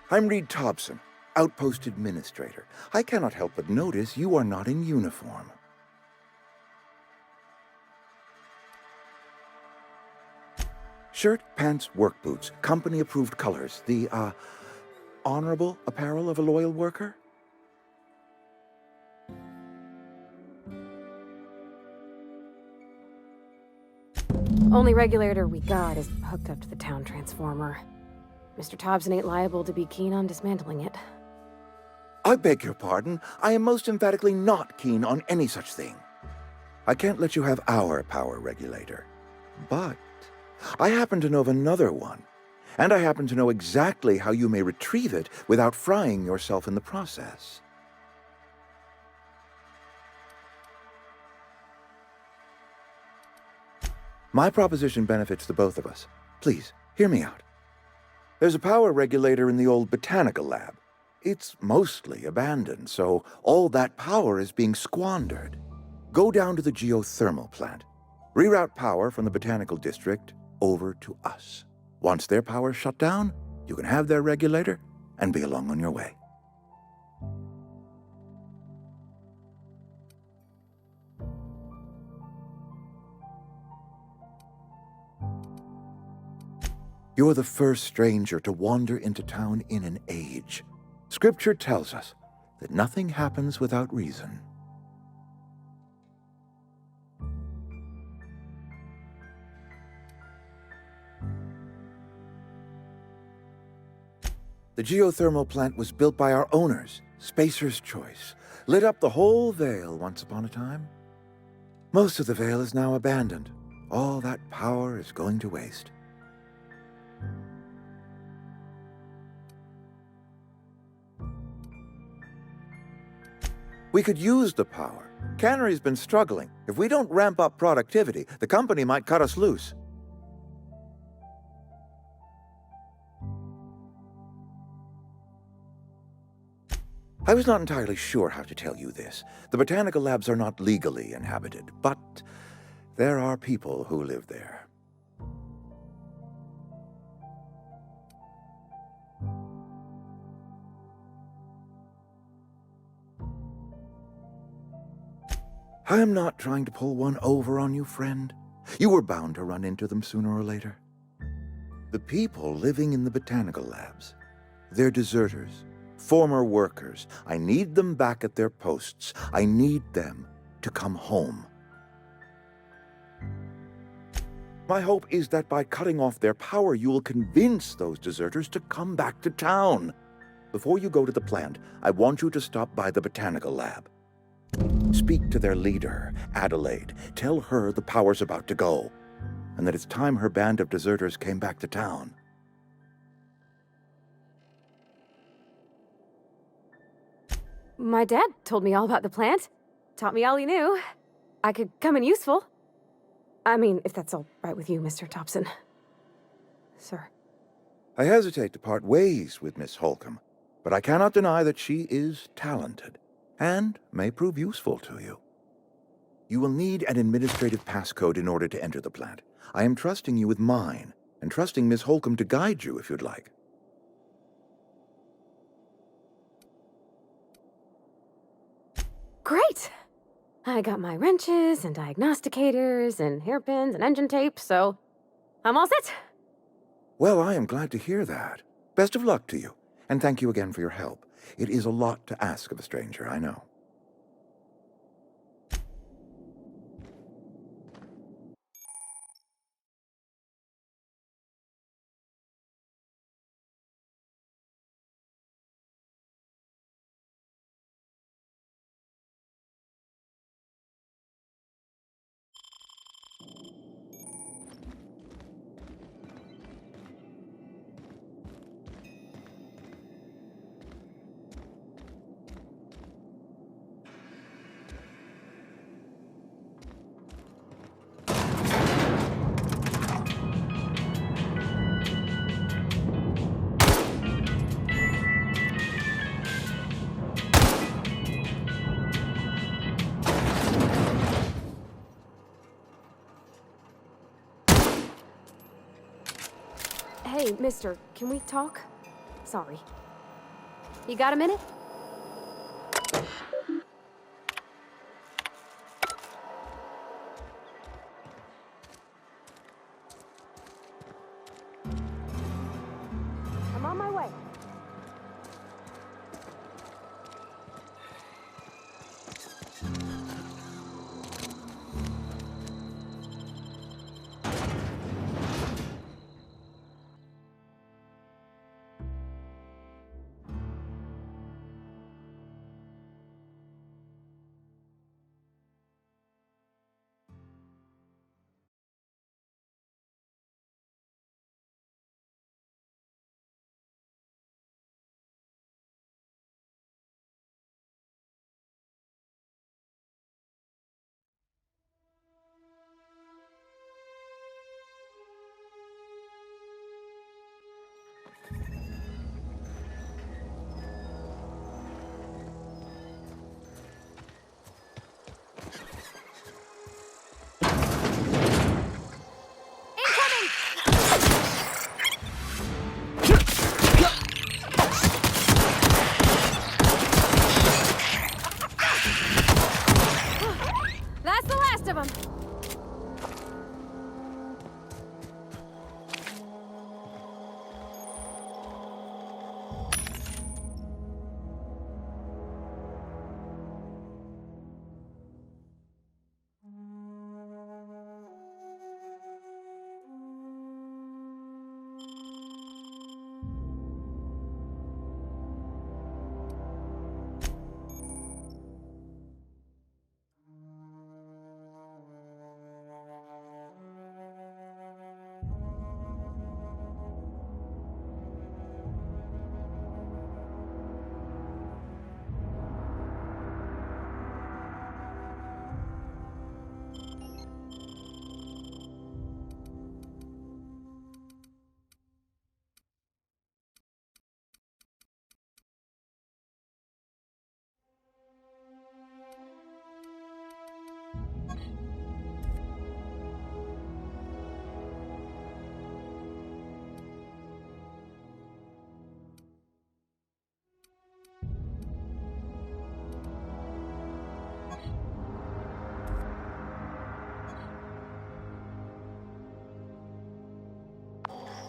I'm Reed Thompson, Outpost Administrator. I cannot help but notice you are not in uniform. Shirt, pants, work boots, company-approved colors. The, honorable apparel of a loyal worker? Only regulator we got is hooked up to the town transformer. Mr. Thompson ain't liable to be keen on dismantling it. I beg your pardon. I am most emphatically not keen on any such thing. I can't let you have our power regulator. But I happen to know of another one, and I happen to know exactly how you may retrieve it without frying yourself in the process. My proposition benefits the both of us. Please, hear me out. There's a power regulator in the old botanical lab. It's mostly abandoned, so all that power is being squandered. Go down to the geothermal plant. Reroute power from the botanical district over to us. Once their power's shut down, you can have their regulator and be along on your way. You're the first stranger to wander into town in an age. Scripture tells us that nothing happens without reason. The geothermal plant was built by our owners, Spacer's Choice. Lit up the whole Vale once upon a time. Most of the Vale is now abandoned. All that power is going to waste. We could use the power. Cannery's been struggling. If we don't ramp up productivity, the company might cut us loose. I was not entirely sure how to tell you this. The botanical labs are not legally inhabited, but there are people who live there. I am not trying to pull one over on you, friend. You were bound to run into them sooner or later. The people living in the botanical labs, they're deserters, former workers. I need them back at their posts. I need them to come home. My hope is that by cutting off their power, you will convince those deserters to come back to town. Before you go to the plant, I want you to stop by the botanical lab. Speak to their leader, Adelaide. Tell her the power's about to go, and that it's time her band of deserters came back to town. My dad told me all about the plant. Taught me all he knew. I could come in useful. I mean, if that's all right with you, Mr. Thompson. Sir. I hesitate to part ways with Miss Holcomb, but I cannot deny that she is talented and may prove useful to you. You will need an administrative passcode in order to enter the plant. I am trusting you with mine, and trusting Miss Holcomb to guide you if you'd like. Great! I got my wrenches and diagnosticators and hairpins and engine tape, so I'm all set. Well, I am glad to hear that. Best of luck to you, and thank you again for your help. It is a lot to ask of a stranger, I know. Hey, mister, can we talk? Sorry. You got a minute? I'm on my way. That's the last of them.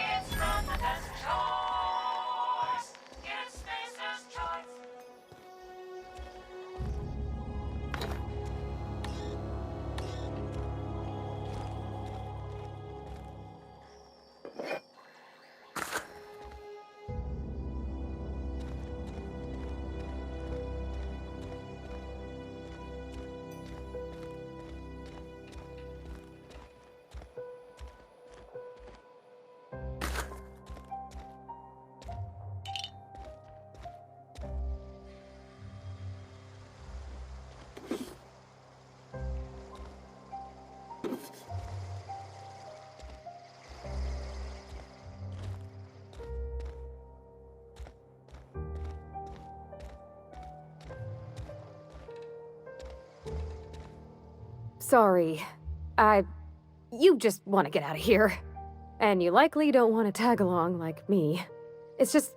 It's Fremde's choice. It's Spacer's choice. Sorry. You just want to get out of here. And you likely don't want to tag along like me. It's just,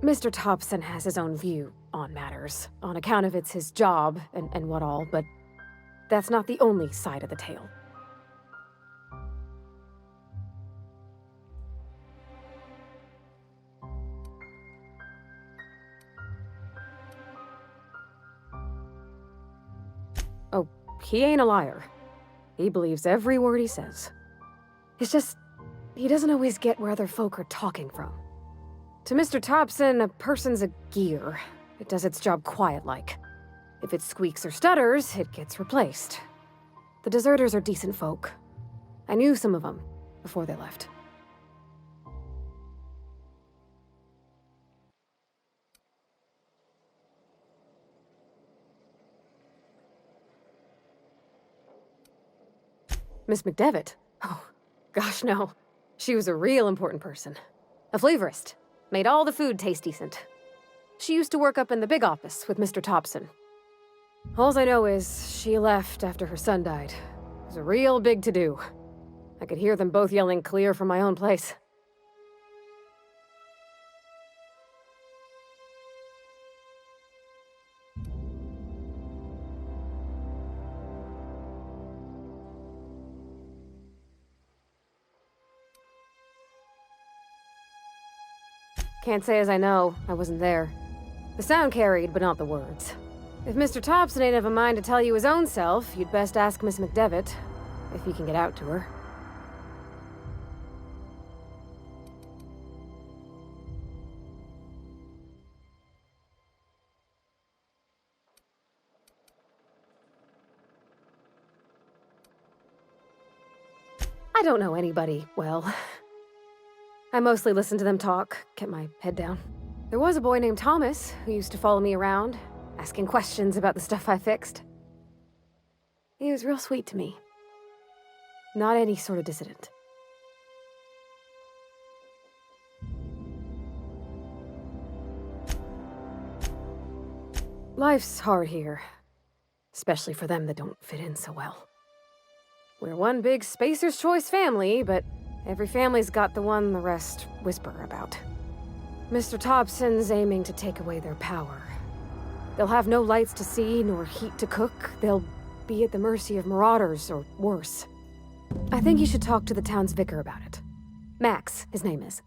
Mr. Thompson has his own view on matters, on account of it's his job and what all, but that's not the only side of the tale. Oh, he ain't a liar. He believes every word he says. It's just, he doesn't always get where other folk are talking from. To Mr. Thompson, a person's a gear. It does its job quiet-like. If it squeaks or stutters, it gets replaced. The deserters are decent folk. I knew some of them before they left. Miss McDevitt? Oh, gosh, no. She was a real important person. A flavorist. Made all the food taste decent. She used to work up in the big office with Mr. Thompson. Alls I know is she left after her son died. It was a real big to-do. I could hear them both yelling clear from my own place. Can't say as I know. I wasn't there. The sound carried, but not the words. If Mr. Thompson ain't of a mind to tell you his own self, you'd best ask Miss McDevitt, if you can get out to her. I don't know anybody well. I mostly listen to them talk, kept my head down. There was a boy named Thomas who used to follow me around, asking questions about the stuff I fixed. He was real sweet to me. Not any sort of dissident. Life's hard here, especially for them that don't fit in so well. We're one big Spacer's Choice family, but every family's got the one the rest whisper about. Mr. Thompson's aiming to take away their power. They'll have no lights to see, nor heat to cook. They'll be at the mercy of marauders, or worse. I think you should talk to the town's vicar about it. Max, his name is.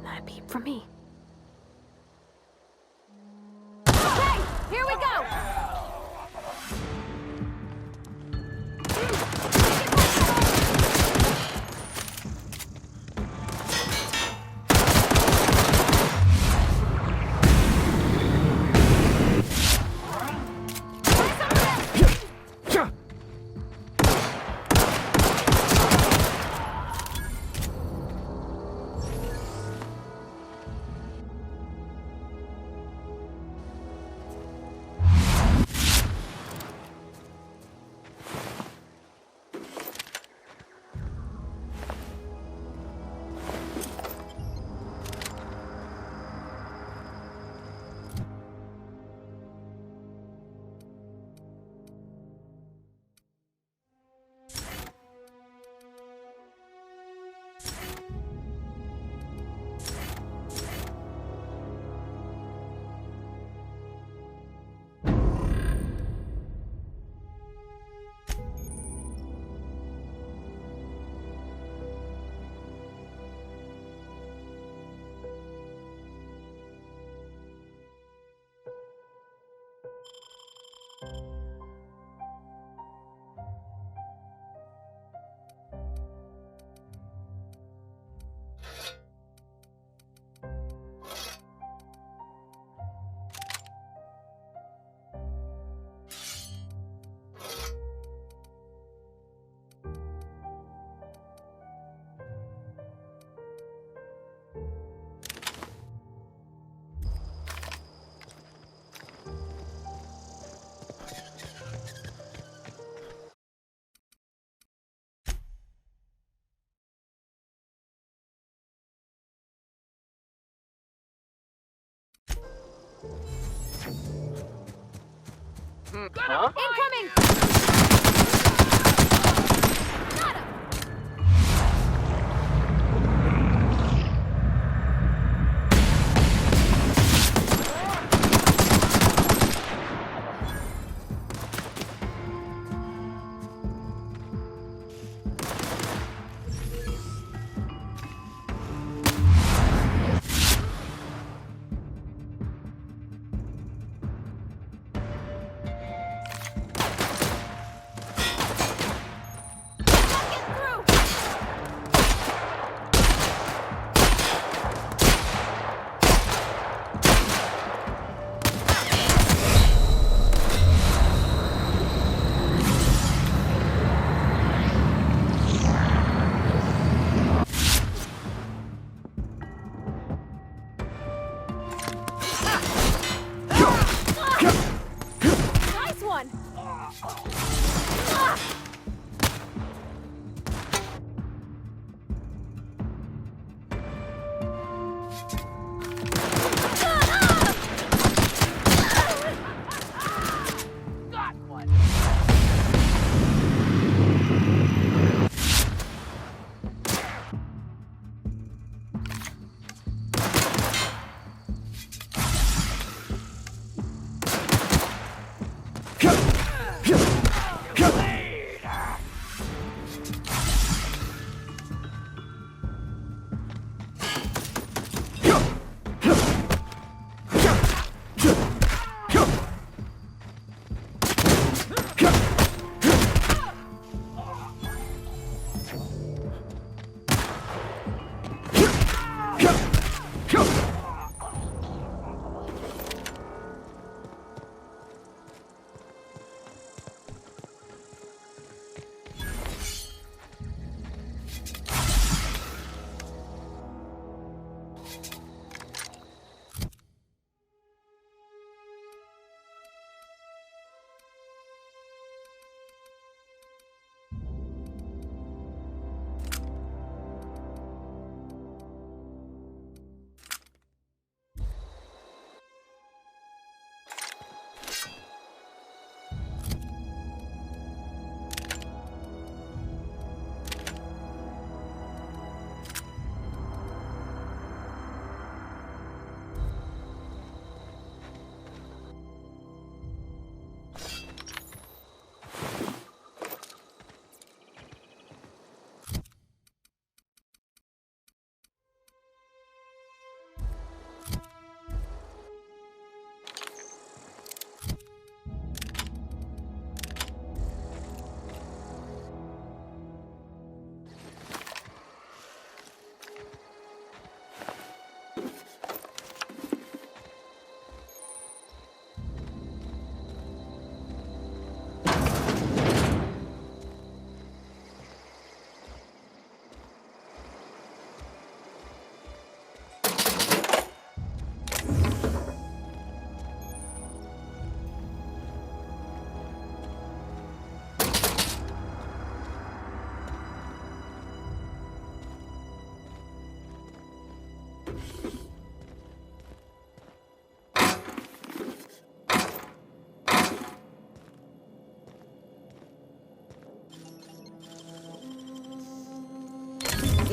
Not a peep from me. Okay, here we go! Huh? Incoming!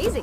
Easy.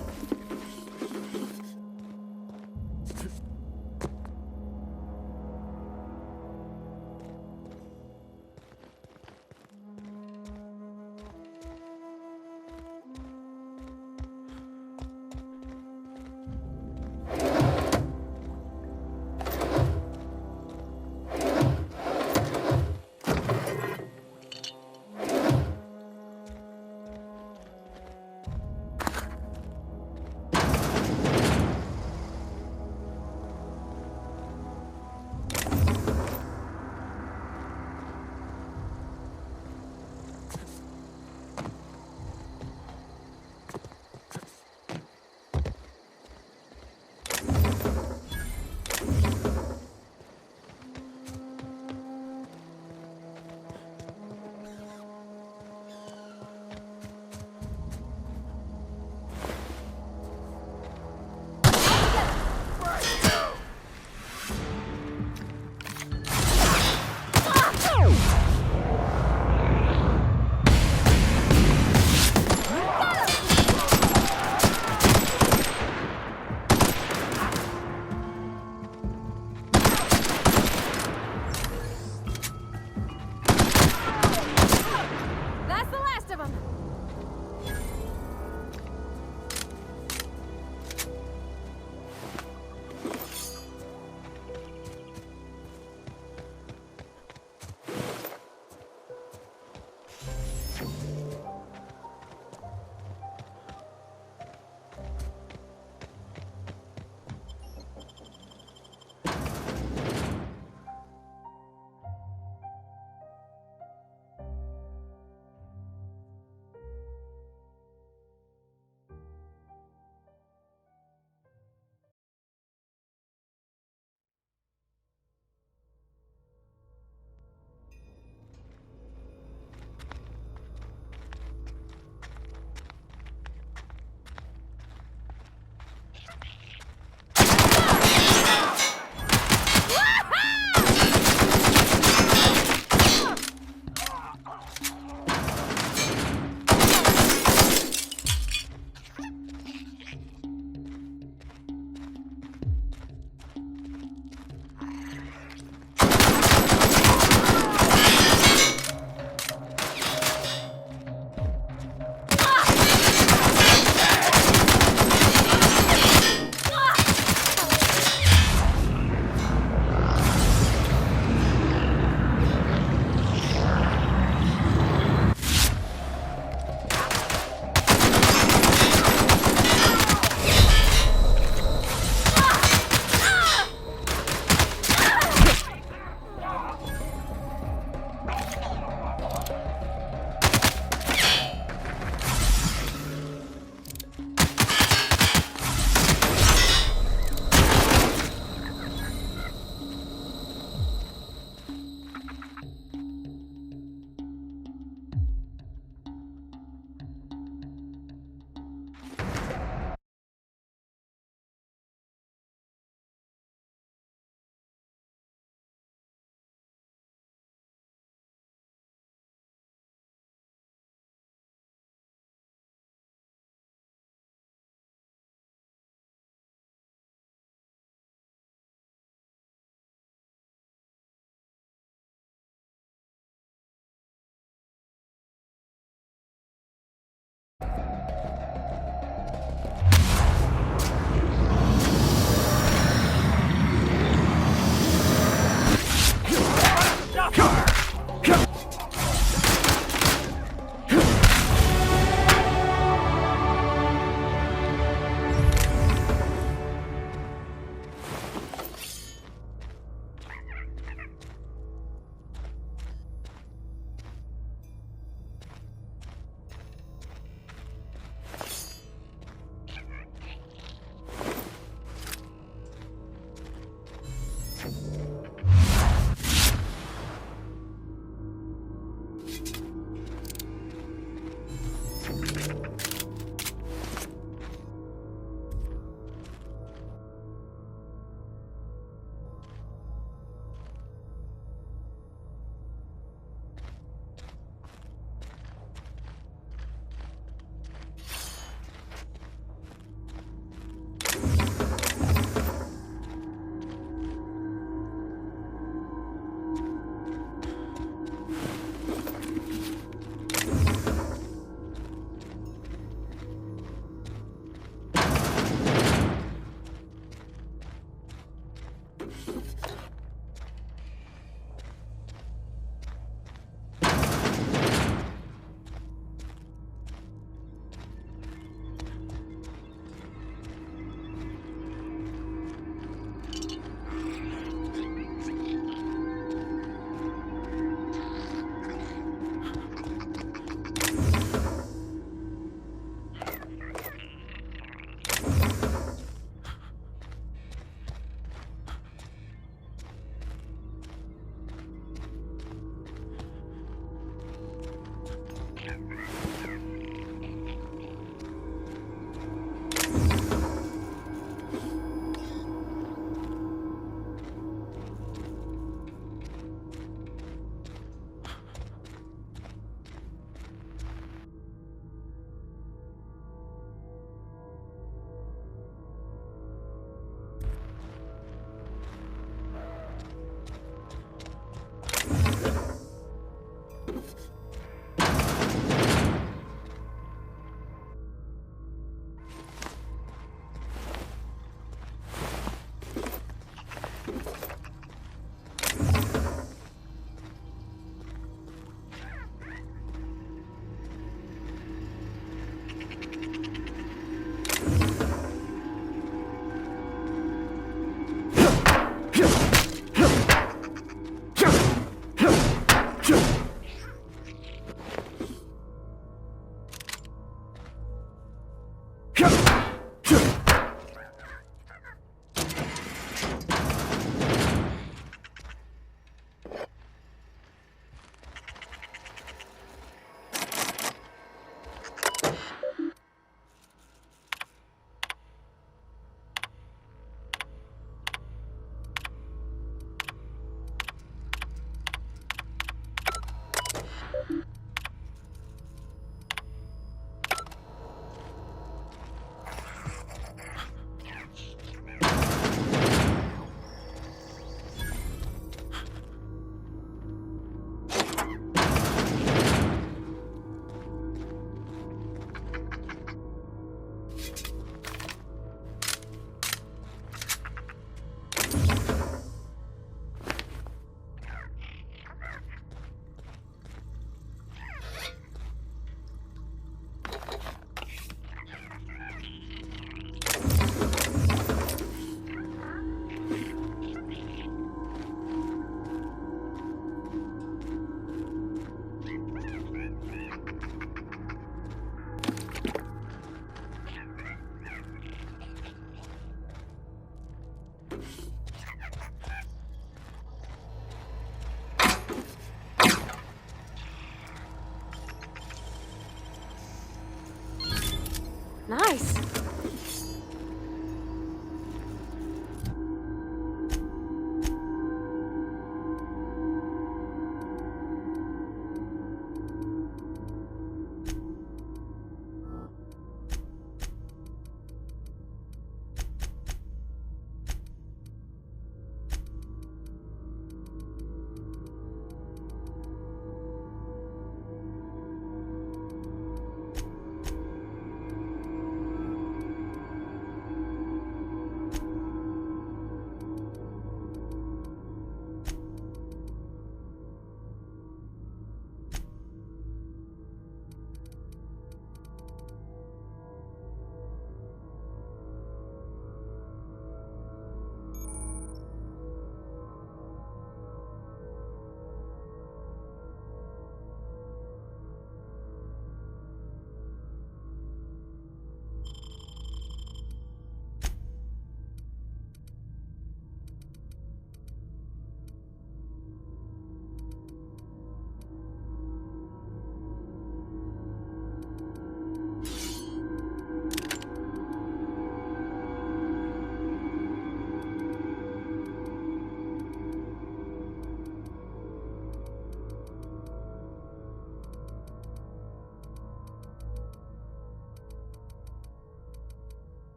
Nice.